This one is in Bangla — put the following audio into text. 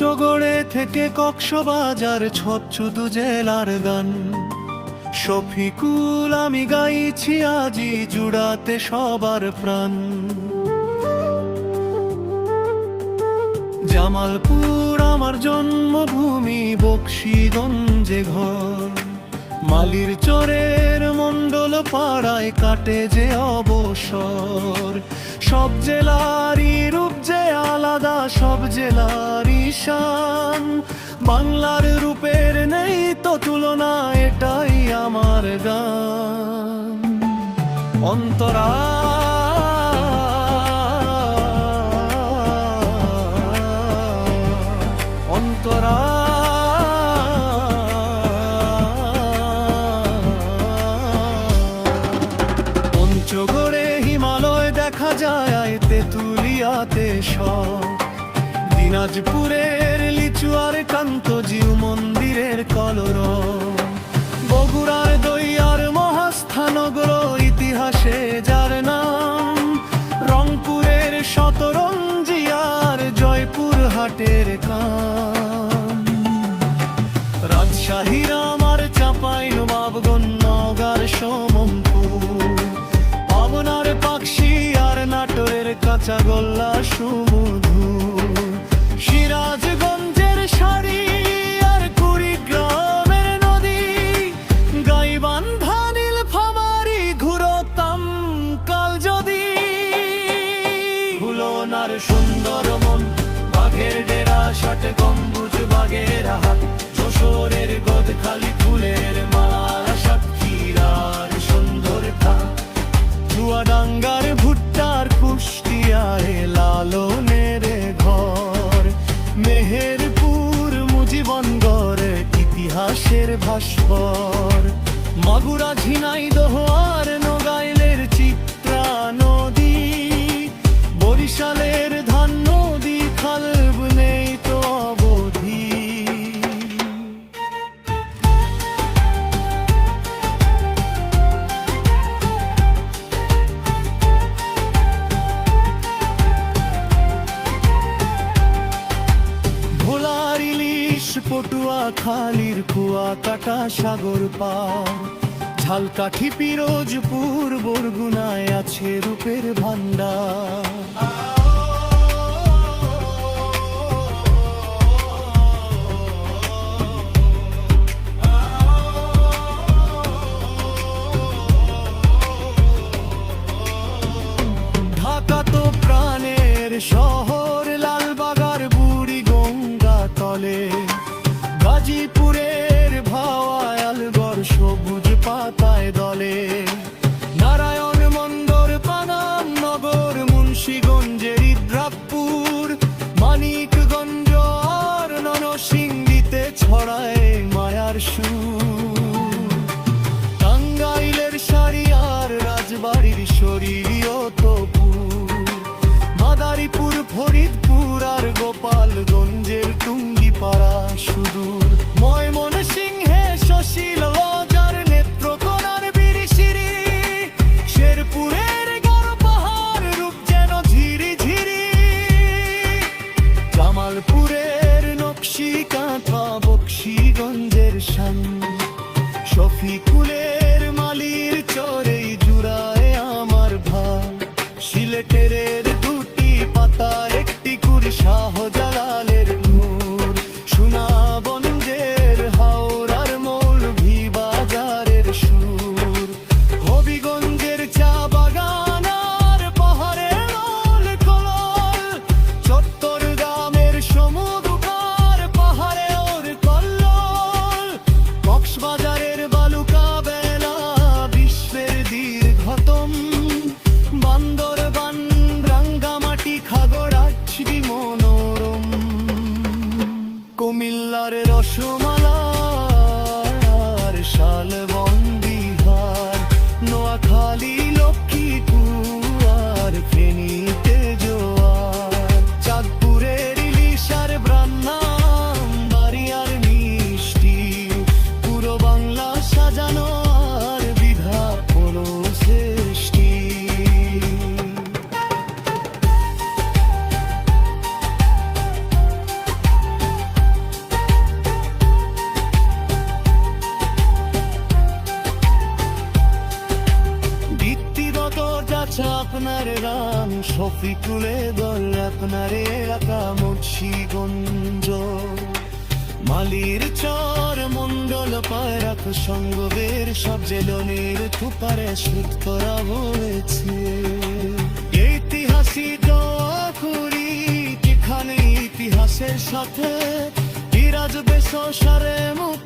পঞ্চগড়ে থেকে কক্সবাজার ছচ্ছুদু জেলার গান শফিকুল আমি গাইছি আজি জুড়াতে সবার প্রাণ। জামালপুর আমার জন্মভূমি, বকশীগঞ্জে ঘর, মালির চরের মণ্ডল পাড়ায় কাটে যে অবসর। সব জেলারই রূপ যে আলাদা, সব জেলারই শান, বাংলার রূপের নেই তো তুলনা, এটাই আমার গান। অন্তরা অন্তরা পঞ্চগড়ে হিমালয় দেখা যায়, তেঁতুলিয়াতে সব, দিনাজপুরের লিচু আর কান্তজিউ মন্দিরের কলরব, বগুড়ার দইয়ার মহাস্থানগর ইতিহাসে যার নাম, রংপুরের শতরঞ্জি আর জয়পুর হাটের কাম, রাজশাহীর আমার চাঁপাইনবাবগঞ্জ নওগাঁর সোমমপুর, পাবনার পাকশী আর নাটোরের কাঁচাগোল্লা সুমধুর, সিরাজগঞ্জের শাড়ি আর কুড়িগ্রামের নদী, গাইবান্ধা নীলফামারী ঘুরতাম কাল যদি, খুলনার সুন্দরবন, বাঘের ডেরা, ষাট গম্বুজ বাগের হাট, যশোরের গদখালি ফুলের মালা, সাতক্ষীরার সুন্দর খা, চুয়াডাঙ্গার ভুট্টার কুষ্টিয়ায় লালনের ঘর, মেহেরপুর মুজিবনগড় ইতিহাসের ভাস্কর, মাগুরা ঝিনাইদহ আর নগাইলের চিত্রা নদী, বরিশালের ধান নদী খালব নেই তো অবধি। ভোলার ইলিশ, পটুয়া খালির কুয়াকাটা সাগর পার, ঝালকাঠি পিরোজপুর বরগুনায় আছে রূপের ভান্ডার, ঢাকা তো প্রাণের শহর, লালবাগার বুড়ি গঙ্গা তলে, গাজীপুরের ভাওয়ায় আলগড় সবুজ পাতায় দলে, নারায়ণ মন্ডল পানাম নগর, মুন্সিগঞ্জের ইদ্রাকপুর, মানিকগঞ্জ আর নরসিংদীতে ছড়ায় মায়ার সুর, টাঙ্গাইলের শাড়িয়ার রাজবাড়ির শরীরীয় তপুর, মাদারীপুর ফরিদপুর আর গোপালগঞ্জের টুঙ্গিপাড়া সুদূর, ময়মনসিংহে শশীল লজার নেত্রকোনার বিরিশিরি, শেরপুরের গারো পাহাড় রূপ যেন ঝিরি ঝিরি, জামালপুরের নকশি কাঁথা বকশীগঞ্জের শান, শফিকুলের মালির চরেই জুড়ায় আমার ভাব, সিলেটের দুটি পাতা একটি কুর শাহজালালের নূর, সুনাবঞ্জের হাওড়ার মৌলভী বাজারের সুর, হবিগঞ্জের চা বাগান আর পাহাড়ের লাল কলল, চট্টগ্রামের সমুদ্র পাহাড়ে ওর কল্লোল, কক্সবাজারের বালুকা বেলা বিশ্বের দীর্ঘতম, বান্দরবান রাঙ্গামাটি খাগড়াছড়ি মনোরম, কুমিল্লার রসমালার শালবন বিহার, নোয়াখালী লক্ষ্মীপুর আর ফেনীতে জোয়ার, চাঁদপুরের ইলিশার ব্রাহ্মণ বাড়িয়ার মিষ্টি, পুরো বাংলা সাজানো আর বিধা কোনো সৃষ্টি। আপনার রাম শফিকুলে দল আপনার এলাকা মুন্সিগঞ্জ মালির চর মন্ডল পায়রাক সঙ্গবের সব জেলনের থুপারে শুট করা হয়েছে ঐতিহাসিক করি এখানে ইতিহাসের সাথে বিরাজবে সংসারে মুখ